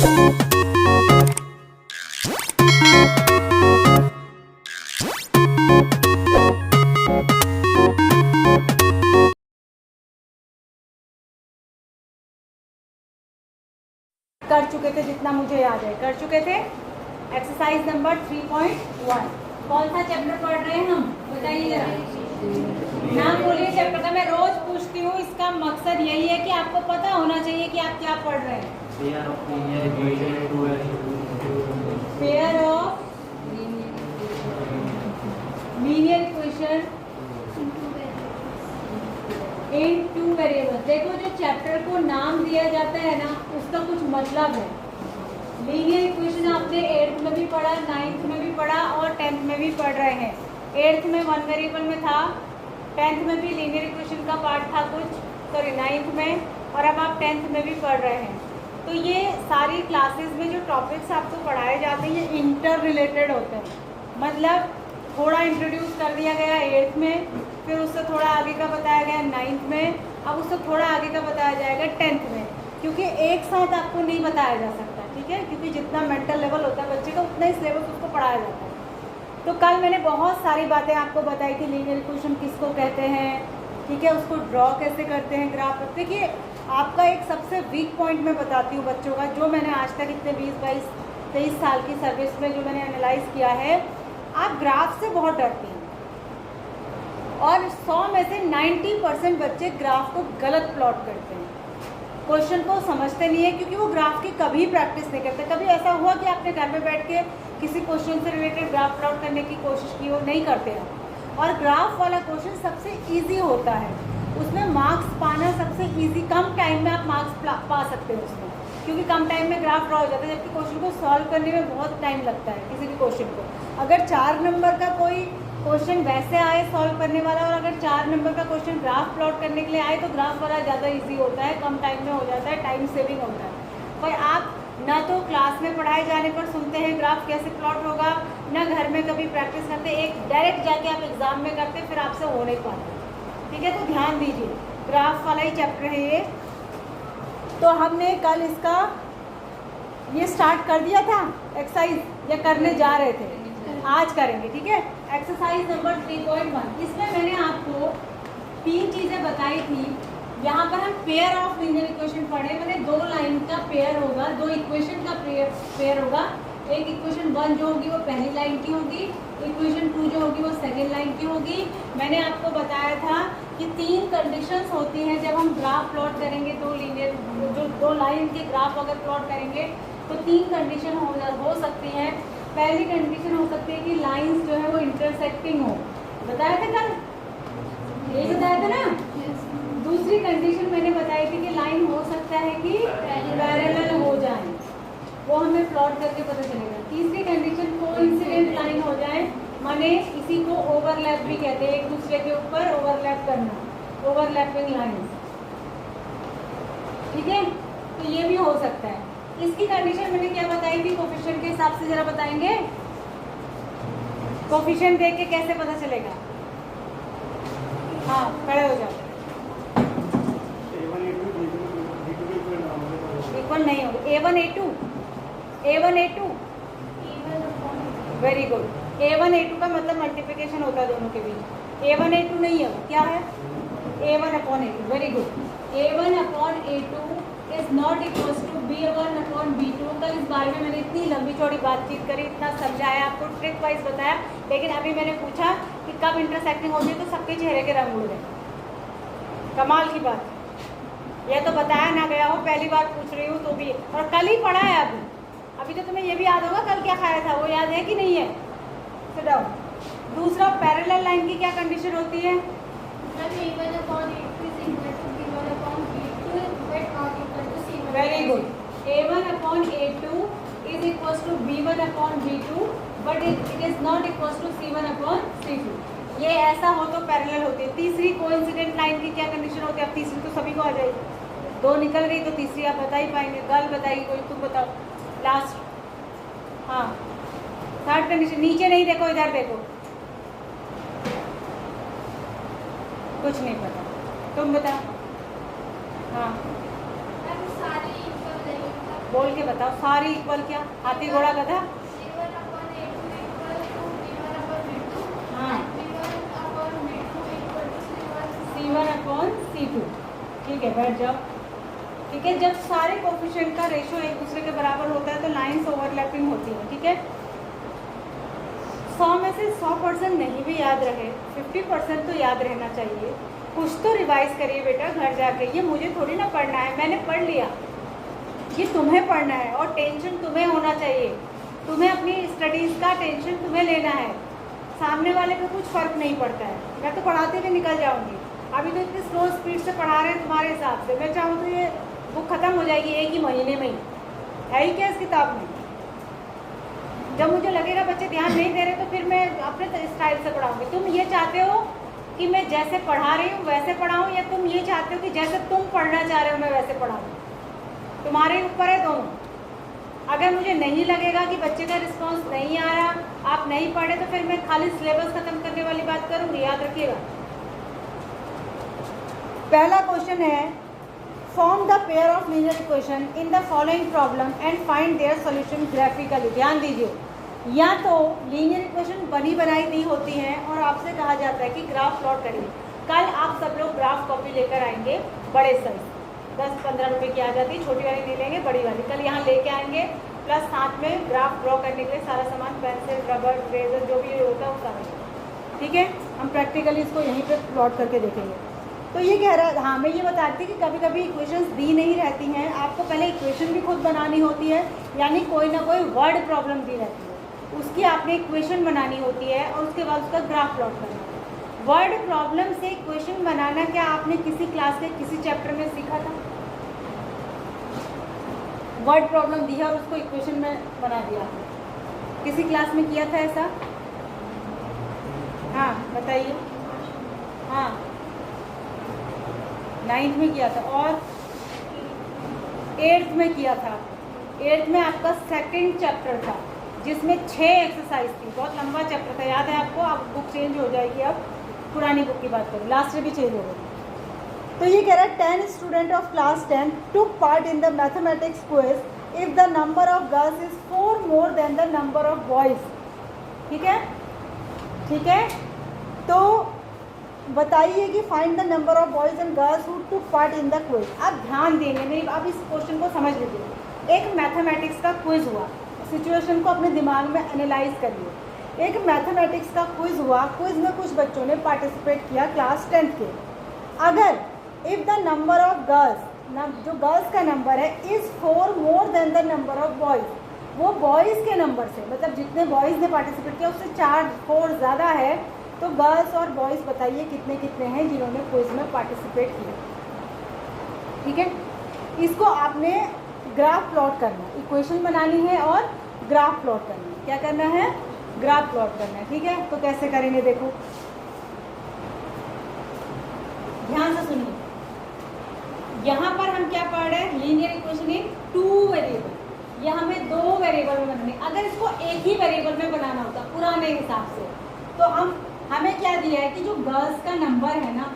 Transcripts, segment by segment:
कर चुके थे, जितना मुझे याद है कर चुके थे। एक्सरसाइज नंबर 3.1 कौन सा चैप्टर पढ़ रहे हैं हम, बताइए जरा, नाम बोलिए चैप्टर का। मैं रोज पूछती हूँ, इसका मकसद यही है कि आपको पता होना चाहिए कि आप क्या पढ़ रहे हैं। Pair of linear equation in two variables. देखो जो चैप्टर को नाम दिया जाता है ना, उसका कुछ मतलब है। लीनियर इक्वेशन आपने 8th में भी पढ़ा, 9th में भी पढ़ा और 10th में भी पढ़ रहे हैं। 8th में 1 वेरिएबल में था, 10th में भी लीनियर इक्वेशन का पार्ट था कुछ, सॉरी 9th में, और अब आप 10th में भी पढ़ रहे हैं। तो ये सारी क्लासेस में जो टॉपिक्स आपको पढ़ाए जाते हैं ये इंटर रिलेटेड होते हैं। मतलब थोड़ा इंट्रोड्यूस कर दिया गया 8th में, फिर उससे थोड़ा आगे का बताया गया 9th में, अब उससे थोड़ा आगे का बताया जाएगा 10th में, क्योंकि एक साथ आपको नहीं बताया जा सकता, ठीक है, क्योंकि जितना मेंटल लेवल होता है बच्चे का उतना ही सिलेबस उसको पढ़ाया जाता है। तो कल मैंने बहुत सारी बातें आपको बताई थी, लीनियर इक्वेशन किसको कहते हैं, ठीक है, उसको ड्रॉ कैसे करते हैं ग्राफ। देखिए आपका एक सबसे वीक पॉइंट मैं बताती हूँ बच्चों का, जो मैंने आज तक इतने 20-22-23 साल की सर्विस में जो मैंने एनालाइज किया है, आप ग्राफ से बहुत डरती हैं और 100 में से 90% बच्चे ग्राफ को गलत प्लॉट करते हैं, क्वेश्चन को समझते नहीं है, क्योंकि वो ग्राफ की कभी प्रैक्टिस नहीं करते। कभी ऐसा हुआ कि आपने घर में बैठ के किसी क्वेश्चन से रिलेटेड ग्राफ प्लॉट करने की कोशिश की हो? नहीं करते हैं। और ग्राफ वाला क्वेश्चन सबसे ईजी होता है, उसमें मार्क्स पाना सबसे ईजी, कम टाइम में आप मार्क्स पा सकते हो उसमें, क्योंकि कम टाइम में ग्राफ ड्रॉ हो जाता है, जबकि क्वेश्चन को सॉल्व करने में बहुत टाइम लगता है किसी भी क्वेश्चन को। अगर 4 नंबर का कोई क्वेश्चन वैसे आए सॉल्व करने वाला, और अगर 4 नंबर का क्वेश्चन ग्राफ प्लॉट करने के लिए आए, तो ग्राफ वाला ज़्यादा इजी होता है, कम टाइम में हो जाता है, टाइम सेविंग होता है। पर आप ना तो क्लास में पढ़ाए जाने पर सुनते हैं ग्राफ कैसे प्लॉट होगा, ना घर में कभी प्रैक्टिस करते, एक डायरेक्ट जाके आप एग्ज़ाम में करते, फिर आपसे हो नहीं पाता, ठीक है। तो ध्यान दीजिए, ग्राफ वाला ही चैप्टर है ये। तो हमने कल इसका ये स्टार्ट कर दिया था एक्सरसाइज, या करने जा रहे थे, आज करेंगे, ठीक है। एक्सरसाइज नंबर 3.1, इसमें मैंने आपको 3 चीज़ें बताई थी। यहाँ पर हम पेयर ऑफ लीनियर इक्वेशन पढ़े, मैंने 2 लाइन का पेयर होगा, 2 इक्वेशन का पेयर होगा। एक इक्वेशन 1 जो होगी वो पहली लाइन की होगी, इक्वेशन 2 जो होगी वो सेकेंड लाइन की होगी। मैंने आपको बताया था कि 3 कंडीशंस होती हैं जब हम ग्राफ प्लॉट करेंगे, 2 लीनियर जो 2 लाइन के ग्राफ अगर प्लॉट करेंगे तो 3 कंडीशन हो सकती हैं। पहली कंडीशन हो सकती है कि लाइंस जो है वो इंटरसेक्टिंग हो, बताया था कल, यही बताया था ना। दूसरी कंडीशन मैंने बताई थी कि लाइन हो सकता है कि पैरेलल हो जाए, वो हमें प्लॉट करके पता चलेगा। तीसरी कंडीशन कोइंसिडेंट लाइन हो जाए, माने इसी को ओवरलैप भी कहते हैं, एक दूसरे के ऊपर ओवरलैप करना, ओवरलैपिंग लाइंस, ठीक है। तो ये भी हो सकता है। इसकी कंडीशन मैंने क्या बताई थी, कोफिशिएंट के हिसाब से जरा बताएंगे। कोफिशिएंट देख के कैसे पता चलेगा? हाँ, खड़े हो जाओ। इक्वल नहीं होगा, A1 A2, A1 A2, very good. A1 A2 का मतलब मल्टीप्लिकेशन होता है दोनों के बीच। A1 A2 नहीं है, क्या है? A1 upon A2, very good. A1 upon A2 is not equal to B1 upon B2। कल इस बारे में मैंने इतनी लंबी चौड़ी बातचीत करी, इतना समझाया, आपको ट्रिक वाइज बताया, लेकिन अभी मैंने पूछा कि कब इंटरसेक्टिंग होती है तो सबके चेहरे के रंग उड़ गए। कमाल की बात, यह तो बताया ना गया हो, पहली बार पूछ रही हूँ तो भी, और कल ही पढ़ा है। अभी तो तुम्हें ये भी याद होगा कल क्या खाया था, वो याद है कि नहीं है? Sit down. दूसरा, पैरेलल लाइन की क्या कंडीशन होती है? Very good. A1 upon A2 is equal to B1 upon B2, but it is not equal to C1 upon C2। ये ऐसा हो तो पैरेलल होती है। तीसरी, कोइंसिडेंट लाइन की क्या कंडीशन होती है? अब तीसरी तो सभी को आ जाएगी, 2 निकल गई तो तीसरी आप बता ही पाएंगे। कल बताइए कोई, तुम बताओ लास्ट। हाँ, थर्ड कंडीशन, नीचे नहीं देखो, इधर देखो, कुछ नहीं पता, तुम बताओ। हाँ, बोल के बताओ, सारी इक्वल क्या? हाथी घोड़ा गधा? हाँ, C1/C2। ठीक है, बैठ जाओ। ठीक है, जब सारे कोफिशिएंट का रेशो एक दूसरे के बराबर होता है तो लाइंस ओवरलैपिंग होती है। ठीक है, 100 में से 100% नहीं भी याद रहे, 50% तो याद रहना चाहिए। कुछ तो रिवाइज करिए बेटा घर जाके। ये मुझे थोड़ी ना पढ़ना है, मैंने पढ़ लिया, ये तुम्हें पढ़ना है और टेंशन तुम्हें होना चाहिए। तुम्हें अपनी स्टडीज़ का टेंशन तुम्हें लेना है, सामने वाले पे कुछ फ़र्क नहीं पड़ता है। मैं तो पढ़ाते हुए निकल जाऊंगी, अभी तो इतनी स्लो स्पीड से पढ़ा रहे हैं तुम्हारे हिसाब से। मैं चाहूँ तो ये बुक ख़त्म हो जाएगी एक ही महीने में ही। है ही क्या इस किताब में? जब मुझे लगेगा बच्चे ध्यान नहीं दे रहे तो फिर मैं अपने स्टाइल से पढ़ाऊँगी। तुम ये चाहते हो कि मैं जैसे पढ़ा रही हूँ वैसे पढ़ाऊँ, या तुम ये चाहते हो कि जैसे तुम पढ़ना चाह रहे हो मैं वैसे पढ़ाऊँ? तुम्हारे ऊपर है दोनों। अगर मुझे नहीं लगेगा कि बच्चे का रिस्पांस नहीं आ रहा, आप नहीं पढ़े, तो फिर मैं खाली सिलेबस खत्म करने वाली बात करूँगी, याद रखिएगा। पहला क्वेश्चन है, form the pair of linear equation in the following problem and find their solution graphically. ध्यान दीजिए, या तो लीनियर इक्वेशन बनी बनाई दी होती हैं और आपसे कहा जाता है कि ग्राफ प्लॉट करिए। कल आप सब लोग ग्राफ कॉपी लेकर आएंगे, बड़े साइज 10-15 रुपए की आ जाती है, छोटी वाली नहीं लेंगे, बड़ी वाली कल यहाँ लेके आएंगे। प्लस साथ में ग्राफ ड्रॉ करने के लिए सारा सामान, पेंसिल, रबर, इरेजर, जो भी होता है वो सारा। ठीक है, हम प्रैक्टिकली इसको यहीं पे प्लॉट करके देखेंगे। तो ये कह रहा है, हाँ मैं ये बताती थी कि कभी कभी इक्वेशंस दी नहीं रहती हैं, आपको पहले इक्वेशन भी खुद बनानी होती है, यानी कोई ना कोई वर्ड प्रॉब्लम दी रहती है, उसकी आपने इक्वेशन बनानी होती है और उसके बाद उसका ग्राफ प्लॉट करना है। वर्ड प्रॉब्लम से इक्वेशन बनाना क्या आपने किसी क्लास के किसी चैप्टर में सीखा था? वर्ड प्रॉब्लम दी है और उसको इक्वेशन में बना दिया, किसी क्लास में किया था ऐसा? हाँ बताइए। हाँ, 9th में किया था और 8th में किया था। 8th में आपका सेकंड चैप्टर था जिसमें 6 एक्सरसाइज थी, बहुत लंबा चैप्टर था, याद है आपको? अब बुक चेंज हो जाएगी, अब पुरानी बुक की बात करें, लास्ट में भी चेंज हो गई। तो ये कह रहा है 10 student of class 10 took part in the mathematics quiz if the number of girls is 4 more than the number of boys। ठीक है, ठीक है, तो बताइए कि find the number of boys and girls who took part in the quiz. आप ध्यान देंगे, मेरी आप इस क्वेश्चन को समझ लीजिए। एक मैथमेटिक्स का क्विज हुआ, सिचुएशन को अपने दिमाग में एनालाइज करिए। एक मैथमेटिक्स का क्विज हुआ, क्विज में कुछ बच्चों ने पार्टिसिपेट किया क्लास 10th के। अगर if the number of girls, जो गर्ल्स का नंबर है, is 4 more than the number of boys, वो बॉयज़ के नंबर से, मतलब जितने बॉयज़ ने पार्टिसिपेट किया उससे 4 ज़्यादा है, तो गर्ल्स और बॉयज़ बताइए कितने कितने हैं जिन्होंने क्विज में पार्टिसिपेट किया। ठीक है, इसको आपने ग्राफ प्लॉट करना है, इक्वेशन बनानी है और ग्राफ प्लॉट करना है। क्या करना है? ग्राफ प्लॉट करना है। ठीक है, तो कैसे करेंगे देखो, ध्यान से सुनिए। यहाँ पर हम क्या पढ़ रहे हैं? Linear equation in 2 variable. यह हमें 2 वेरिएबल में बनानी। अगर इसको एक ही वेरिएबल में बनाना होता पुराने हिसाब से, तो हमें क्या दिया है कि जो गर्ल्स का नंबर है ना,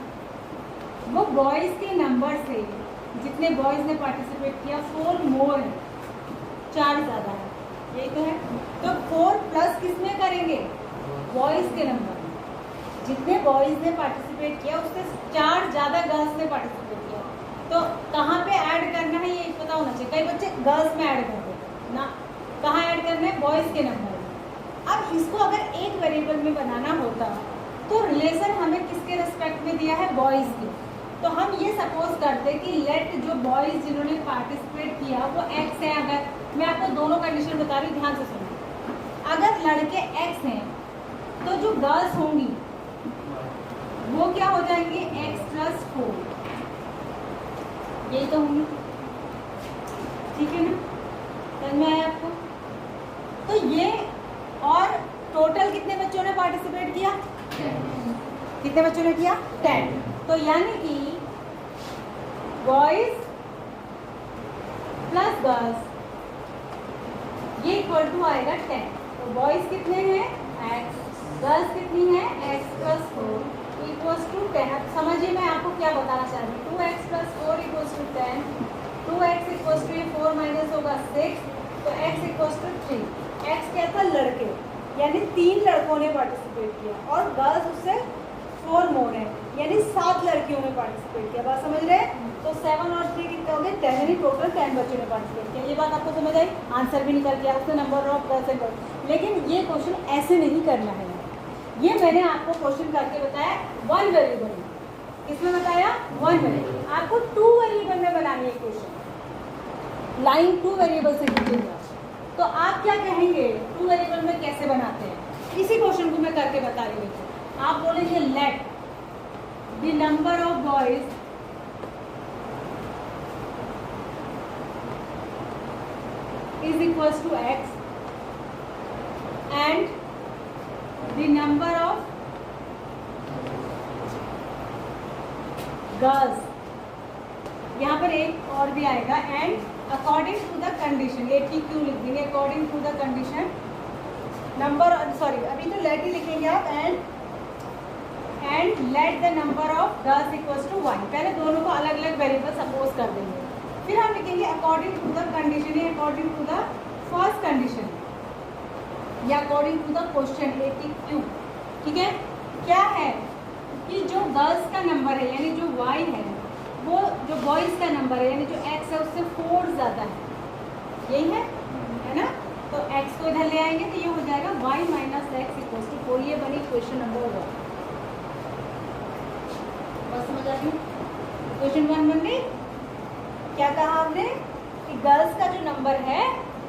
वो बॉयज़ के नंबर से, जितने बॉयज़ ने पार्टिसिपेट किया 4 मोर है, 4 ज़्यादा है, यही तो है। तो 4 प्लस किस में करेंगे? बॉयज़ के नंबर, जितने बॉयज़ ने पार्टिसिपेट किया उससे 4 ज़्यादा गर्ल्स ने पार्टिसिपेट किया। तो कहाँ पे ऐड करना है ये पता होना चाहिए। कई बच्चे गर्ल्स में ऐड कर देते ना, कहाँ ऐड करना है? बॉयज़ के नंबर। अब इसको अगर एक वेरिएबल में बनाना होता तो रिलेशन हमें किसके रिस्पेक्ट में दिया है? बॉयज़ के। तो हम ये सपोज करते कि लेट जो बॉयज़ जिन्होंने पार्टिसिपेट किया वो x है। अगर मैं आपको दोनों कंडीशन बता रही हूँ, ध्यान से सुनिए। अगर लड़के x हैं तो जो गर्ल्स होंगी वो क्या हो जाएंगे? x + 4, यही तो होंगी। ठीक है ना, समझ में आया आपको? तो ये, और टोटल कितने बच्चों ने पार्टिसिपेट किया? 10। कितने बच्चों ने किया? 10। तो यानी कि बॉयज प्लस गर्ल्स ये इक्वल टू आएगा 10। तो बॉयज कितने हैं? x, गर्ल्स कितनी है? x + 4 = 10। अब समझिए मैं आपको क्या बताना चाह रही हूँ। 2x + 4 = 10 2x equals to 4 minus होगा 6, तो x इक्वल्स टू 3। x क्या था? लड़के, यानी 3 लड़कों ने पार्टिसिपेट किया और गर्ल्स उससे 4 मोर है, यानी 7 लड़कियों ने पार्टिसिपेट किया। बात समझ रहे हैं? तो 7 और 3 कितने हो गए? 10, यानी टोटल 10 बच्चों ने पार्टिसिपेट किया। ये बात आपको समझ आई? आंसर भी निकल गया उससे, number of girls and boys. लेकिन ये क्वेश्चन ऐसे नहीं करना है, ये मैंने आपको क्वेश्चन करके बताया 1 वेरिएबल में। किसमें बताया? 1 वेरिएबल। आपको 2 वेरिएबल में बनानी है क्वेश्चन, लाइन 2 वेरिएबल से कीजिएगा। तो आप क्या कहेंगे 2 वेरिएबल में कैसे बनाते हैं? इसी क्वेश्चन को मैं करके बता रही हूँ। आप बोलेंगे let the number of boys is equals to x and the number of girls, यहाँ पर एक और भी आएगा, and according to the condition, ATQ लिख देंगे, according to the condition number, sorry अभी तो लेट ही लिखेंगे आप, and let the number of girls equals to 1। पहले दोनों को अलग अलग वेरिएबल सपोज कर देंगे, फिर हम लिखेंगे अकॉर्डिंग टू द कंडीशन या according to the first condition या according to the question ATQ। ठीक है? क्या है कि जो गर्ल्स का नंबर है यानी जो y है, वो जो बॉयज़ का नंबर है यानी जो x है उससे 4 ज़्यादा है, यही है ना? तो x को इधर ले आएंगे तो ये हो जाएगा y minus x equals to 4। ये बनी क्वेश्चन नंबर 1। बस समझ आ गई? क्वेश्चन 1 बन गई। क्या कहा आपने कि गर्ल्स का जो नंबर है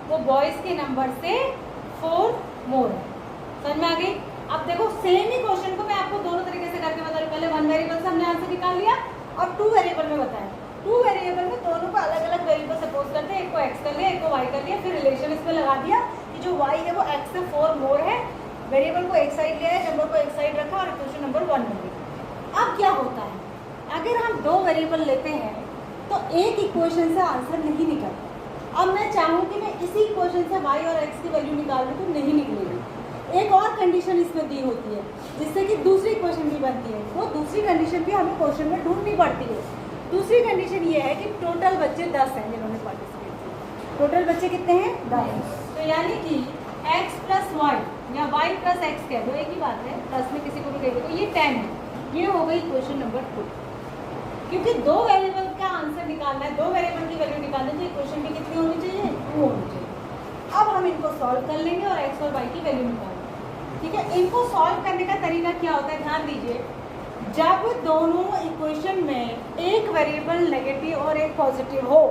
वो बॉयज़ के नंबर से 4 मोर है। समझ में आ गई? अब देखो सेम ही क्वेश्चन को मैं आपको दोनों तरीके से करके बता रही हूँ। पहले 1 वेरिएबल से हमने आंसर निकाल लिया और 2 वेरिएबल में बताया। 2 वेरिएबल में दोनों को अलग अलग वेरिएबल सपोज करते हैं, एक को x कर लिया, एक को y कर लिया, फिर रिलेशन इसमें लगा दिया कि जो y है वो x से 4 मोर है, वेरिएबल को एक साइड ले आए, नंबर को एक साइड रखा और इक्वेशन नंबर 1 बन गई। अब क्या होता है, अगर हम 2 वेरिएबल लेते हैं तो एक इक्वेशन से आंसर नहीं निकलता। अब मैं चाहूँ कि मैं इसी इक्वेशन से y और x की वैल्यू निकाल दूँ तो नहीं निकलेगी। एक और कंडीशन इसमें दी होती है जिससे कि दूसरी इक्वेशन भी बनती है, वो दूसरी कंडीशन भी हमें क्वेश्चन में ढूंढनी पड़ती है। दूसरी कंडीशन ये है कि टोटल बच्चे 10 हैं जिन्होंने पार्टिसिपेट किया। टोटल बच्चे कितने हैं? 10। तो यानी कि x प्लस वाई या y प्लस एक्स कह दो, एक ही बात है, प्लस में किसी को भी कह दो, तो ये 10 है। ये हो गई क्वेश्चन नंबर 2। क्योंकि 2 वेरिएबल का आंसर निकालना है, 2 वेरिएबल की वैल्यू निकालनी है, तो इक्वेशन भी कितनी होनी चाहिए? 2 होनी चाहिए। अब हम इनको सॉल्व कर लेंगे और x और y की वैल्यू निकालेंगे। ठीक है? इनको सॉल्व करने का तरीका क्या होता है, ध्यान दीजिए। जब दोनों इक्वेशन में एक वेरिएबल नेगेटिव और एक पॉजिटिव हो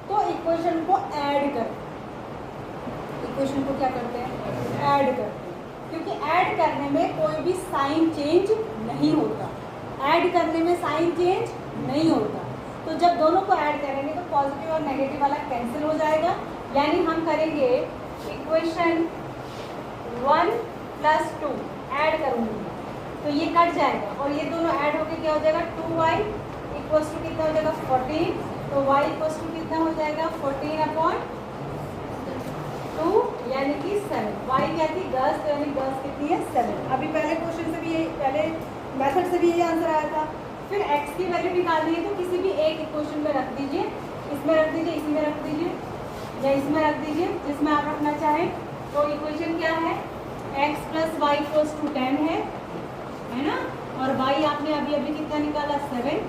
तो इक्वेशन को ऐड करते हैं। इक्वेशन को क्या करते हैं? ऐड करते हैं, क्योंकि ऐड करने में कोई भी साइन चेंज नहीं होता। ऐड करने में साइन चेंज नहीं होता। तो जब दोनों को ऐड करेंगे तो पॉजिटिव और नेगेटिव वाला कैंसिल हो जाएगा, यानी हम करेंगे इक्वेशन 1 प्लस 2 ऐड करूँगी तो ये कट जाएगा और ये दोनों ऐड होकर क्या हो जाएगा? 2y इक्वल्स टू कितना हो जाएगा? 14। तो y इक्वल्स टू कितना हो जाएगा? 14 अपॉन 2 यानी कि 7। y क्या थी? गर्ल्स, तो यानी गर्ल्स कितनी है? 7। अभी पहले क्वेश्चन से भी यही, पहले मेथड से भी यही आंसर आया था। फिर x की वैल्यू निकालनी है तो किसी भी एक इक्वेशन में रख दीजिए, इसमें रख दीजिए, इसमें रख दीजिए या इसमें रख दीजिए, जिसमें आप रखना चाहें। तो इक्वेशन क्या है? x plus y equals to 10 है ना, और y आपने अभी अभी कितना निकाला? 7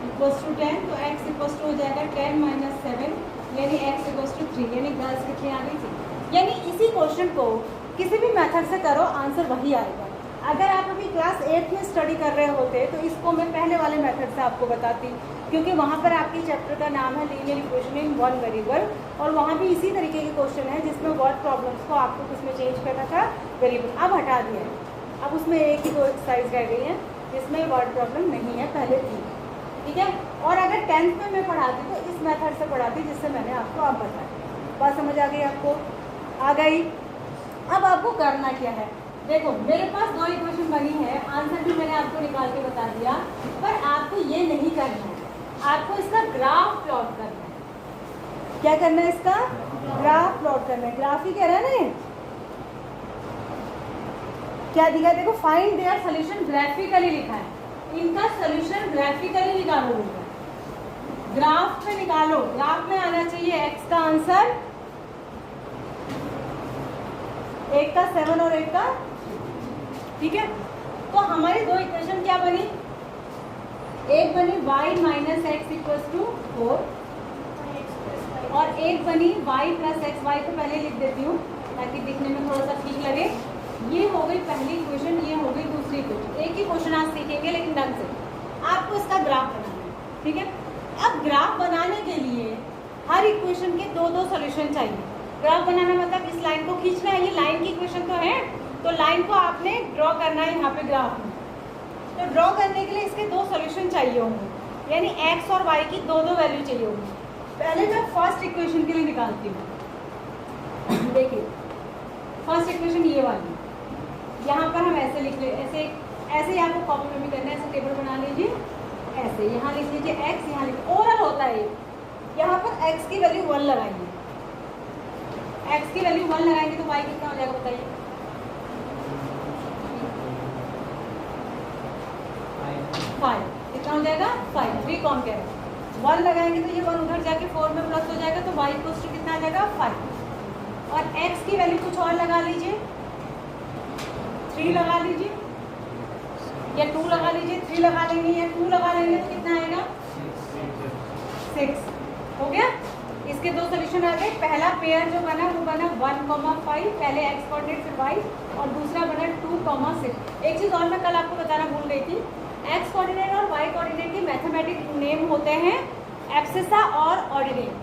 इक्वल्स टू 10, तो x इक्वल्स टू हो जाएगा 10 माइनस 7 यानी x इक्वल्स टू 3, यानी गर्ल्स कितनी आ गई थी। यानी इसी क्वेश्चन को किसी भी मेथड से करो आंसर वही आएगा। अगर आप अभी क्लास 8 में स्टडी कर रहे होते तो इसको मैं पहले वाले मेथड से आपको बताती, क्योंकि वहाँ पर आपकी चैप्टर का नाम है लीनियर इक्वेशन इन 1 वेरिएबल, और वहाँ भी इसी तरीके के क्वेश्चन है जिसमें वर्ड प्रॉब्लम्स को आपको किसमें चेंज करना था? वेरिएबल। अब हटा दिया है, अब उसमें एक ही 2 एक्सरसाइज रह गई है जिसमें वर्ड प्रॉब्लम नहीं है, पहले थी। ठीक है? और अगर 10th में मैं पढ़ाती तो इस मेथड से पढ़ाती जिससे मैंने आपको अब बताया। बात समझ आ गई आपको? आ गई। अब आपको करना क्या है? देखो मेरे पास 2 इक्वेशन बनी है, आंसर भी मैंने आपको निकाल के बता दिया, पर आपको ये नहीं करना है, आपको इसका ग्राफ प्लॉट करना है। क्या करना है? इसका ग्राफ प्लॉट करना है। ग्राफ ही कह रहा है ना, ये क्या दिखा है? देखो फाइंड देयर सॉल्यूशन ग्राफिकली लिखा है, इनका सॉल्यूशन ग्राफिकली निकालोगे। ग्राफ में निकालो, ग्राफ में आना चाहिए x का आंसर, एक का 7 और एक का, ठीक है। तो हमारी दो इक्वेशन क्या बनी, एक बनी y minus x equals to 4 और एक बनी y प्लस एक्स। y को पहले लिख देती हूँ ताकि दिखने में थोड़ा सा ठीक लगे। ये हो गई पहली इक्वेशन, ये हो गई दूसरी इक्वेशन। एक ही क्वेश्चन आज सीखेंगे लेकिन ढंग से। आपको इसका ग्राफ बनाना है, ठीक है। अब ग्राफ बनाने के लिए हर इक्वेशन के दो दो सॉल्यूशन चाहिए। ग्राफ बनाना मतलब इस लाइन को खींचना है, ये लाइन की इक्वेशन तो है, तो लाइन को आपने ड्रॉ करना है यहाँ पे ग्राफ में। तो ड्रॉ करने के लिए इसके दो सॉल्यूशन चाहिए होंगे, यानी x और y की दो दो वैल्यू चाहिए होंगी। पहले मैं फर्स्ट इक्वेशन के लिए निकालती हूँ। देखिए फर्स्ट इक्वेशन ये वाली, यहाँ पर हम ऐसे लिख ले, ऐसे ऐसे ही आपको कॉपी में भी करना है, ऐसे टेबल बना लीजिए, ऐसे यहाँ लिख लीजिए x, यहाँ लिख ओरल होता है। यहाँ पर x की वैल्यू 1 लगाइए, x की वैल्यू 1 लगाएंगे तो y कितना हो जाएगा बताइए। 5 कितना हो जाएगा 5। 3 कौन कह रहा है, 1 लगाएंगे तो ये 1 उधर जाके 4 में प्लस हो जाएगा, तो y इक्वल्स टू कितना आ जाएगा 5। और x की वैल्यू कुछ और लगा लीजिए, 3 लगा लीजिए या 2 लगा लीजिए। 3 लगा लेंगे या 2 लगा लेंगे तो कितना आएगा 6। हो गया। इसके दो सोल्यूशन आ गए। पहला पेयर जो बना वो बना 1,5, पहले x कोऑर्डिनेट फिर y, और दूसरा बना 2,6। एक चीज़ और मैं कल आपको बताना भूल गई थी, x कोऑर्डिनेट और y कोऑर्डिनेट के मैथमेटिक नेम होते हैं एब्सिसा और ऑर्डिनेट,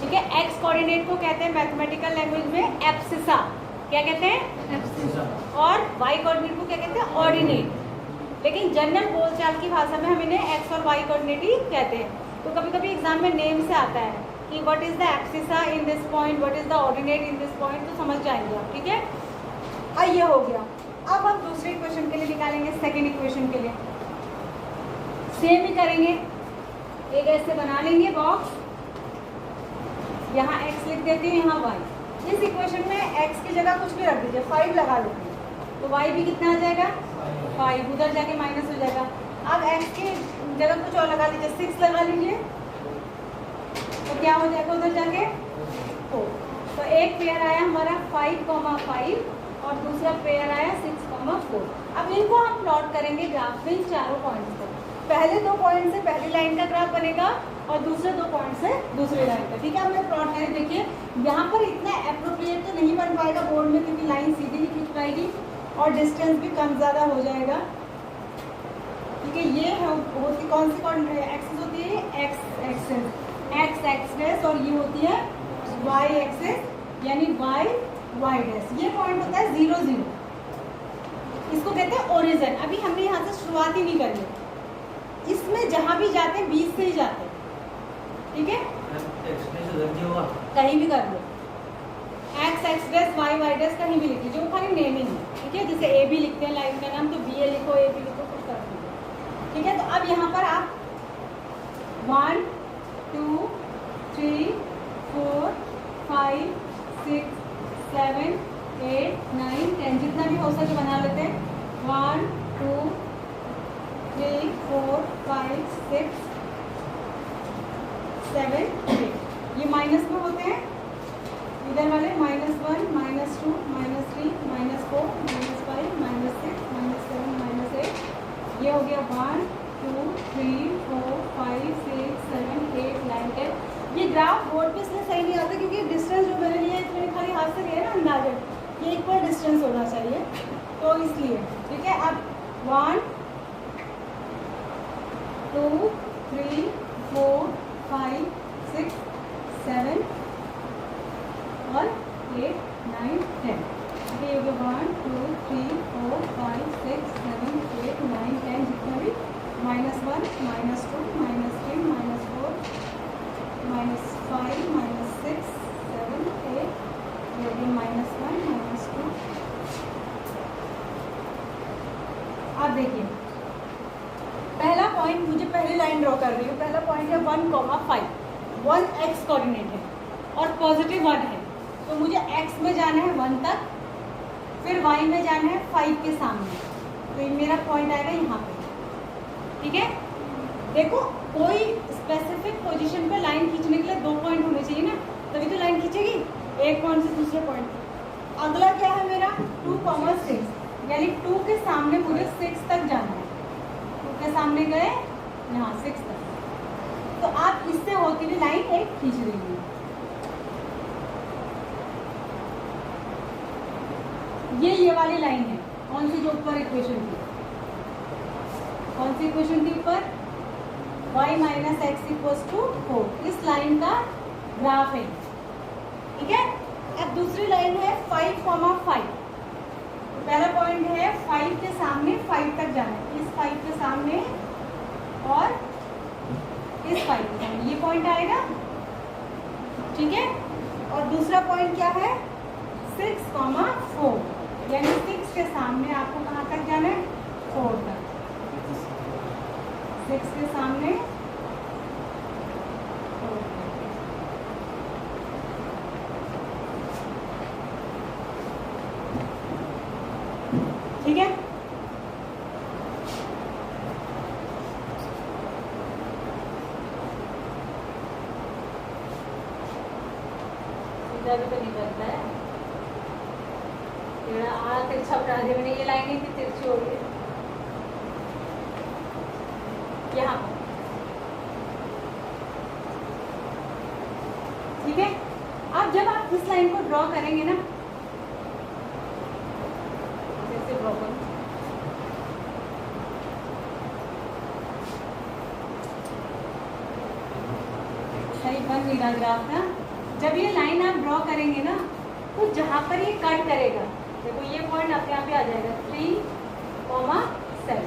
ठीक है। x कोऑर्डिनेट को कहते हैं मैथमेटिकल लैंग्वेज में एब्सिसा, क्या कहते हैं एब्सिसा, और y कोऑर्डिनेट को क्या कहते हैं ऑर्डिनेट। लेकिन जनरल बोलचाल की भाषा में हम इन्हें x और y कोऑर्डिनेट ही कहते हैं। तो कभी कभी एग्जाम में नेम से आता है कि what is the abscissa in this point, what is the ordinate in this point, तो समझ जाएंगे आप, ठीक है। अब ये हो गया। अब हम दूसरे इक्वेशन के लिए निकालेंगे, सेकेंड इक्वेशन के लिए सेम ही करेंगे। एक ऐसे बना लेंगे बॉक्स, यहाँ x लिख देती हूँ, यहाँ y। इस इक्वेशन में x की जगह कुछ भी रख दीजिए, 5 लगा लेते हैं, तो y भी कितना आ जाएगा 5, उधर जाके माइनस हो जाएगा। अब x की जगह कुछ और लगा लीजिए, 6 लगा लीजिए, तो क्या हो जाएगा उधर जाके 4। तो एक पेयर आया हमारा 5,5 और दूसरा पेयर आया 6,4। अब इनको हम प्लॉट करेंगे ग्राफ में चारों पॉइंट्स पर। पहले 2 पॉइंट से पहली लाइन का ग्राफ बनेगा और दूसरे 2 पॉइंट से दूसरी लाइन का, ठीक है। अब मैं प्लॉट करें, देखिए यहाँ पर इतना अप्रोप्रिएट तो नहीं बन पाएगा बोर्ड में, क्योंकि लाइन सीधी नहीं खींच पाएगी और डिस्टेंस भी कम ज़्यादा हो जाएगा, ठीक है। ये होती कौन सी एक्सिस होती है, एक्स एक्सिस, और ये होती है वाई एक्सिस, यानी वाई डैश। ये पॉइंट होता है 0, 0, इसको कहते हैं ओरिजिन। अभी हमने यहाँ से शुरुआत ही नहीं करनी, इसमें जहाँ भी जाते हैं बीच से ही जाते हैं, ठीक है। कहीं भी कर लो, एक्स डैश वाई डैश कहीं भी लिख लीजिए, वो खाली नेमिंग है, ठीक है। जैसे ए बी लिखते हैं लाइन का नाम, तो बी ए लिखो, ए बी लिखो, कुछ कर दीजिए, ठीक है। तो अब यहाँ पर आप 1 2 3 4 5 6 7 8 9 10 जितना भी हो सके बना लेते हैं। 1 2 3 4 5 6 7 8, ये माइनस में होते हैं इधर वाले, -1 -2 -3 -4 -5 -6 -7 -8। ये हो गया 1 2 3 4 5 6 7 8 9 10। ये ग्राफ बोर्ड पे इसलिए सही नहीं आता क्योंकि डिस्टेंस जो मैंने लिया है मैंने खाली हाथ से लिया ना अंदाजा, ये इक्वल डिस्टेंस होना चाहिए, तो इसलिए, ठीक है। अब 1 2 3 4 5 6 7 और 8 9 10। ये हो गया 1 2 3 4 5 6 7 8 9 10, जितना भी -1 -2 -3 -3 -4 -5 -6 7 8, ये हो गया -1 -2। अब देखिए पहला पॉइंट, मुझे पहली लाइन ड्रॉ कर रही हूँ। पहला पॉइंट है 1,5, 1 x कोऑर्डिनेट है और पॉजिटिव 1 है, तो मुझे x में जाना है 1 तक, फिर y में जाना है 5 के सामने, तो ये मेरा पॉइंट आएगा यहाँ पे, ठीक है। देखो कोई स्पेसिफिक पोजीशन पे लाइन खींचने के लिए 2 पॉइंट होने चाहिए ना, तभी तो लाइन खींचेगी, एक पॉइंट से दूसरे पॉइंट। अगला क्या है मेरा 2,6, यानी 2 के सामने मुझे 6 तक जाना है। 2 के सामने गए यहाँ 6 तक, तो आप इससे होती हुई लाइन एक खींच देंगे। ये वाली लाइन है, कौन सी जो ऊपर इक्वेशन थी, कौन सी इक्वेशन थी ऊपर, y minus x equals to 4, इस लाइन का ग्राफ है, ठीक है। अब दूसरी लाइन है 5,5, पहला पॉइंट है 5 के सामने 5 तक जाना है, इस 5 के सामने और इस 5 के सामने, ये पॉइंट आएगा, ठीक है। और दूसरा पॉइंट क्या है 6,4, यानी 6 के सामने आपको कहाँ तक जाना है 4 तक, 6 के सामने 4 तक। ठीक है, सीधा भी तो नहीं करता है, तिरछा बना दिया मैंने, ये लाइन ही तिरछी हो गई यहाँ पर, ठीक है। अब जब आप इस लाइन को ड्रॉ करेंगे ना, जैसे ड्रॉ करो, सही बन नहीं रहा ग्राफ ना। जब ये लाइन आप ड्रॉ करेंगे ना, तो जहाँ पर ये कट करेगा, देखो ये पॉइंट अपने आप ही आ जाएगा 3,7।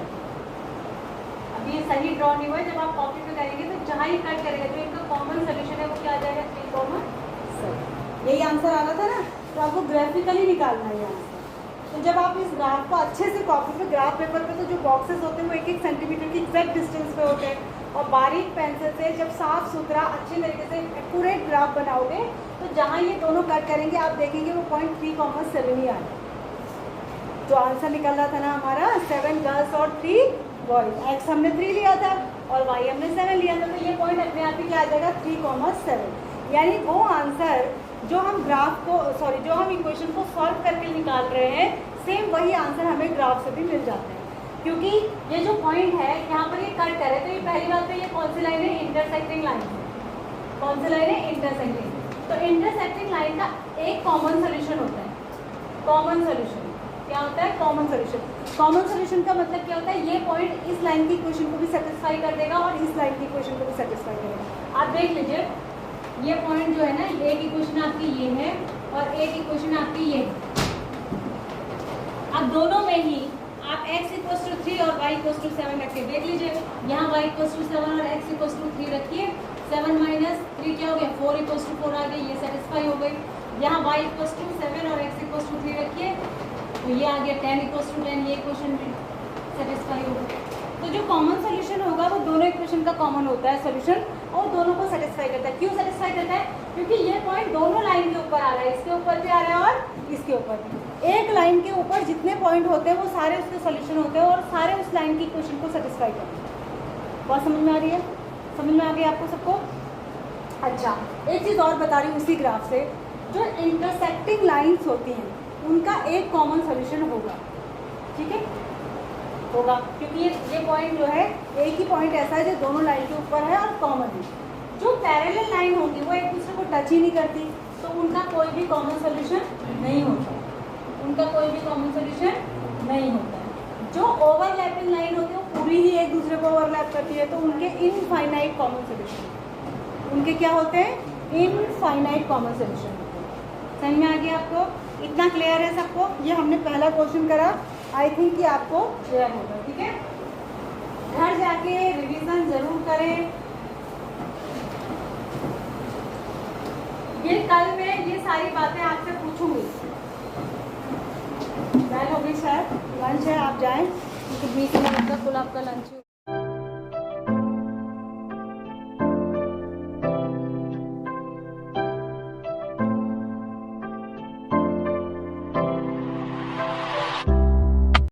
अभी ये सही ड्रॉ नहीं हुआ है, जब आप कॉपी पे करेंगे तो जहाँ ही कट करेगा, जो इनका कॉमन सोल्यूशन है वो क्या आ जाएगा 3,7। यही आंसर आना था ना, तो आपको ग्राफिकली निकालना है ये आंसर। तो जब आप इस ग्राफ को अच्छे से कॉपी पे, ग्राफ पेपर पे तो जो बॉक्सेस होते हैं वो 1-1 सेंटीमीटर की एग्जैक्ट डिस्टेंस पे होते हैं, और बारीक पेंसिल से जब साफ सुथरा अच्छे तरीके से एक्यूरेट ग्राफ बनाओगे, तो जहाँ ये दोनों कट करेंगे आप देखेंगे वो पॉइंट 3,7 ही आएगा। जो आंसर निकल रहा था ना हमारा 7 गर्ल्स और 3 बॉयज, एक्स हमने 3 लिया था और वाई हमने 7 लिया था, तो ये पॉइंट अपने आप ही क्या आ जाएगा 3,7। यानी वो आंसर जो हम ग्राफ को जो हम इक्वेशन को सॉल्व करके निकाल रहे हैं, सेम वही आंसर हमें ग्राफ से भी मिल जाता है। क्योंकि ये जो पॉइंट है यहाँ पर ये कट करे, तो ये पहली बात तो ये कौन सी लाइन है, इंटरसेक्टिंग लाइन है। कौन सी लाइन है, इंटरसेक्टिंग। तो इंटरसेक्टिंग लाइन का एक कॉमन सोल्यूशन होता है। कॉमन सोल्यूशन क्या होता है, कॉमन सोल्यूशन। कॉमन सोल्यूशन का मतलब क्या होता है, ये पॉइंट इस लाइन की इक्वेशन को भी सेटिस्फाई कर देगा और इस लाइन की इक्वेशन को भी सेटिस्फाई करेगा। आप देख लीजिए, ये पॉइंट जो है ना, एक इक्वेशन आपकी ये है और एक इक्वेशन आपकी ये है। अब दोनों में ही आप x इक्वल टू 3 और y इक्वल टू 7 रख के देख लीजिए। यहाँ y इक्वल टू 7 और x इक्वल टू 3 रखिए, 7 माइनस 3 क्या हो गया, 4 इक्वल टू 4 आ गया, ये सेटिस्फाई हो गई। यहाँ y इक्वल टू 7 और x इक्वल टू 3 रखिए, तो ये आ गया 10 इक्वल टू 10, ये इक्वेशन भी सेटिस्फाई हो गई। तो जो कॉमन सोल्यूशन होगा वो दोनों इक्वेशन का कॉमन होता है सोल्यूशन, और दोनों को सेटिस्फाई करता है। क्यों सेटिस्फाई करता है, क्योंकि ये पॉइंट दोनों लाइन के ऊपर आ रहा है, इसके ऊपर भी आ रहा है और इसके ऊपर भी। एक लाइन के ऊपर जितने पॉइंट होते हैं वो सारे उसके सोल्यूशन होते हैं और सारे उस लाइन की इक्वेशन को सेटिस्फाई करते हैं। बात समझ में आ रही है, समझ में आ गई आपको सबको। अच्छा, एक चीज़ और बता रही हूँ उसी ग्राफ से, जो इंटरसेक्टिंग लाइन्स होती हैं उनका एक कॉमन सोल्यूशन होगा, ठीक है, होगा, क्योंकि ये पॉइंट जो है एक ही पॉइंट ऐसा है जो दोनों लाइन के ऊपर है और कॉमन है। जो पैरेलल लाइन होगी वो एक दूसरे को टच ही नहीं करती, तो उनका कोई भी कॉमन सोल्यूशन नहीं होता, उनका कोई भी कॉमन सोल्यूशन नहीं होता है। जो ओवरलैपिंग लाइन होती है वो पूरी ही एक दूसरे को ओवरलैप करती है, तो उनके इनफाइनाइट कॉमन सोल्यूशन, उनके क्या होते हैं, इनफाइनाइट कॉमन सोल्यूशन होते हैं। समझ में आ गया आपको, इतना क्लियर है सबको। ये हमने पहला क्वेश्चन करा, आई थिंक कि आपको क्लियर होगा, ठीक है। घर जाके रिवीजन जरूर करें। ये कल मैं ये सारी बातें आपसे पूछूंगी। बेल हो गई शायद, लंच है, आप जाएं, क्योंकि 20 मिनट का कुल आपका लंच